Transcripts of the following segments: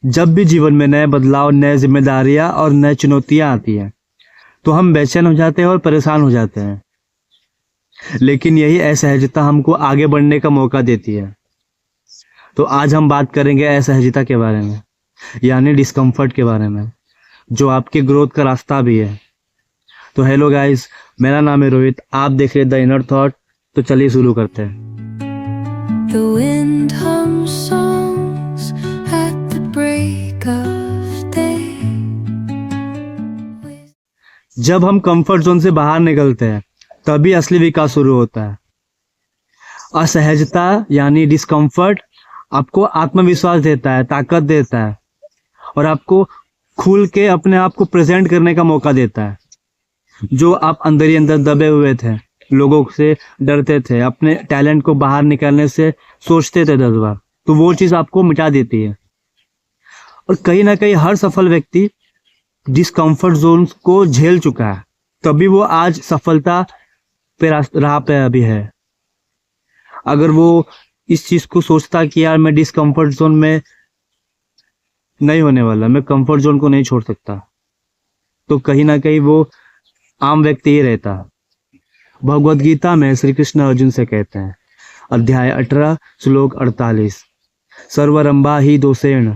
जब भी जीवन में नए बदलाव, नए जिम्मेदारियां और नए चुनौतियां आती हैं तो हम बेचैन हो जाते हैं और परेशान हो जाते हैं। लेकिन यही असहजता हमको आगे बढ़ने का मौका देती है। तो आज हम बात करेंगे असहजता के बारे में, यानी डिस्कम्फर्ट के बारे में, जो आपके ग्रोथ का रास्ता भी है। तो हेलो गाइस, मेरा नाम है रोहित, आप देख रहे द इनर थॉट। तो चलिए शुरू करते हैं। The wind hums songs at the break of day. जब हम कंफर्ट जोन से बाहर निकलते हैं तभी असली विकास शुरू होता है। असहजता यानी डिस्कम्फर्ट आपको आत्मविश्वास देता है, ताकत देता है और आपको खुल के अपने आप को प्रेजेंट करने का मौका देता है। जो आप अंदर ही अंदर दबे हुए थे, लोगों से डरते थे, अपने टैलेंट को बाहर निकालने से सोचते थे 10 बार, तो वो चीज़ आपको मिटा देती है। और कहीं ना कहीं हर सफल व्यक्ति डिस्कम्फर्ट जोन को झेल चुका है, तभी वो आज सफलता पे राह पे अभी है। अगर वो इस चीज को सोचता कि यार मैं डिस्कम्फर्ट जोन में नहीं होने वाला, मैं कंफर्ट जोन को नहीं छोड़ सकता, तो कहीं ना कहीं वो आम व्यक्ति ही रहता। भगवद गीता में श्री कृष्ण अर्जुन से कहते हैं, अध्याय 18 श्लोक 48, सर्वरंभा ही दोषेण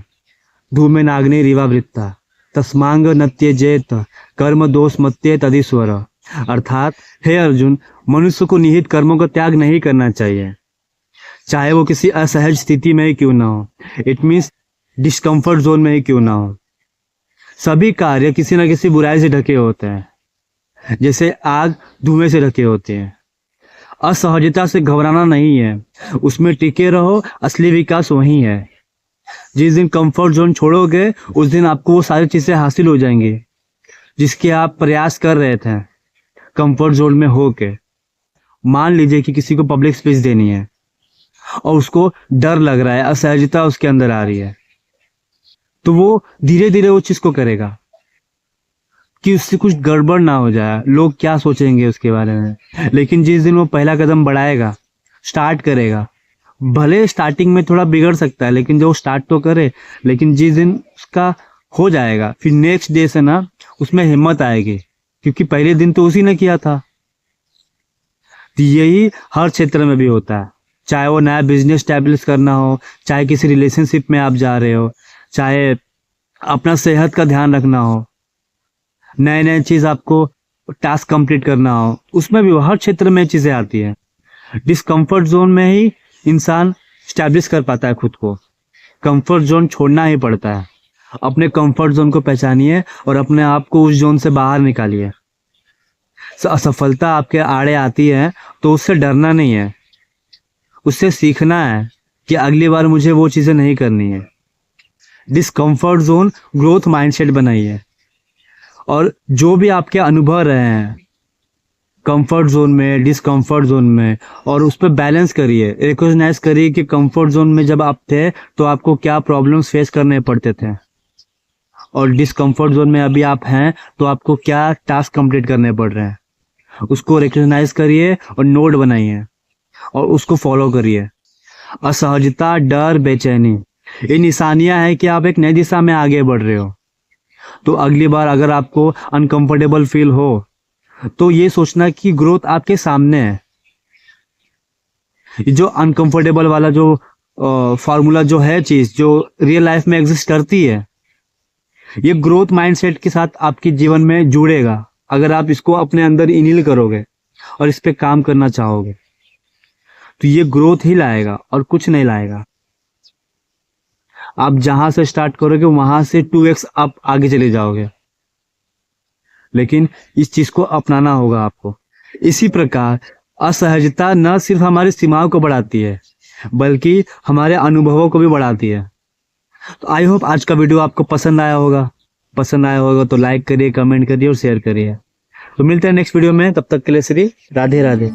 धूमे नाग्नि रिवावृत्ता तस्मांग नत्यजेत कर्म दोष मत्ये तदीश्वर। अर्थात हे अर्जुन, मनुष्य को निहित कर्मों का त्याग नहीं करना चाहिए, चाहे वो किसी असहज स्थिति में ही क्यों ना हो। इट मीन्स डिस्कम्फर्ट जोन में ही क्यों ना हो। सभी कार्य किसी न किसी बुराई से ढके होते हैं, जैसे आग धुएं से ढके होते हैं। असहजता से घबराना नहीं है, उसमें टिके रहो, असली विकास वही है। जिस दिन कंफर्ट जोन छोड़ोगे उस दिन आपको वो सारी चीजें हासिल हो जाएंगी जिसके आप प्रयास कर रहे थे कंफर्ट जोन में होके। मान लीजिए कि किसी को पब्लिक स्पीच देनी है और उसको डर लग रहा है, असहजता उसके अंदर आ रही है, तो वो धीरे धीरे वो चीज को करेगा कि उससे कुछ गड़बड़ ना हो जाए, लोग क्या सोचेंगे उसके बारे में। लेकिन जिस दिन वो पहला कदम बढ़ाएगा, स्टार्ट करेगा, भले स्टार्टिंग में थोड़ा बिगड़ सकता है, लेकिन जो स्टार्ट तो करे, लेकिन जिस दिन उसका हो जाएगा फिर नेक्स्ट डे से ना उसमें हिम्मत आएगी, क्योंकि पहले दिन तो उसी ने किया था। तो यही हर क्षेत्र में भी होता है, चाहे वो नया बिजनेस स्टैब्लिश करना हो, चाहे किसी रिलेशनशिप में आप जा रहे हो, चाहे अपना सेहत का ध्यान रखना हो, नए नए चीज आपको टास्क कंप्लीट करना हो, उसमें भी हर क्षेत्र में चीजें आती है। डिस्कम्फर्ट जोन में ही इंसान स्टैब्लिश कर पाता है खुद को, कंफर्ट जोन छोड़ना ही पड़ता है। अपने कंफर्ट जोन को पहचानिए और अपने आप को उस जोन से बाहर निकालिए। असफलता आपके आड़े आती है तो उससे डरना नहीं है, उससे सीखना है कि अगली बार मुझे वो चीजें नहीं करनी है। डिस्कम्फर्ट जोन ग्रोथ माइंडसेट बनाइए और जो भी आपके अनुभव रहे हैं कंफर्ट जोन में, डिस्कम्फर्ट जोन में, और उस पर बैलेंस करिए। रिकॉग्नाइज करिए कि कंफर्ट जोन में जब आप थे तो आपको क्या प्रॉब्लम्स फेस करने पड़ते थे, और डिस्कम्फर्ट जोन में अभी आप हैं तो आपको क्या टास्क कंप्लीट करने पड़ रहे हैं। उसको रिकॉग्नाइज करिए और नोट बनाइए और उसको फॉलो करिए। असहजता, डर, बेचैनी, ये निशानियां हैं कि आप एक नई दिशा में आगे बढ़ रहे हो। तो अगली बार अगर आपको अनकंफर्टेबल फील हो तो ये सोचना कि ग्रोथ आपके सामने है। जो अनकंफर्टेबल वाला जो फॉर्मूला जो है, चीज जो रियल लाइफ में एग्जिस्ट करती है, ये ग्रोथ माइंडसेट के साथ आपके जीवन में जुड़ेगा अगर आप इसको अपने अंदर इनहेल करोगे और इस पे काम करना चाहोगे। तो ये ग्रोथ ही लाएगा और कुछ नहीं लाएगा। आप जहां से स्टार्ट करोगे वहां से 2x आप आगे चले जाओगे, लेकिन इस चीज को अपनाना होगा आपको। इसी प्रकार असहजता न सिर्फ हमारी सीमाओं को बढ़ाती है बल्कि हमारे अनुभवों को भी बढ़ाती है। तो आई होप आज का वीडियो आपको पसंद आया होगा तो लाइक करिए, कमेंट करिए और शेयर करिए। तो मिलते हैं नेक्स्ट वीडियो में, तब तक के लिए श्री राधे राधे।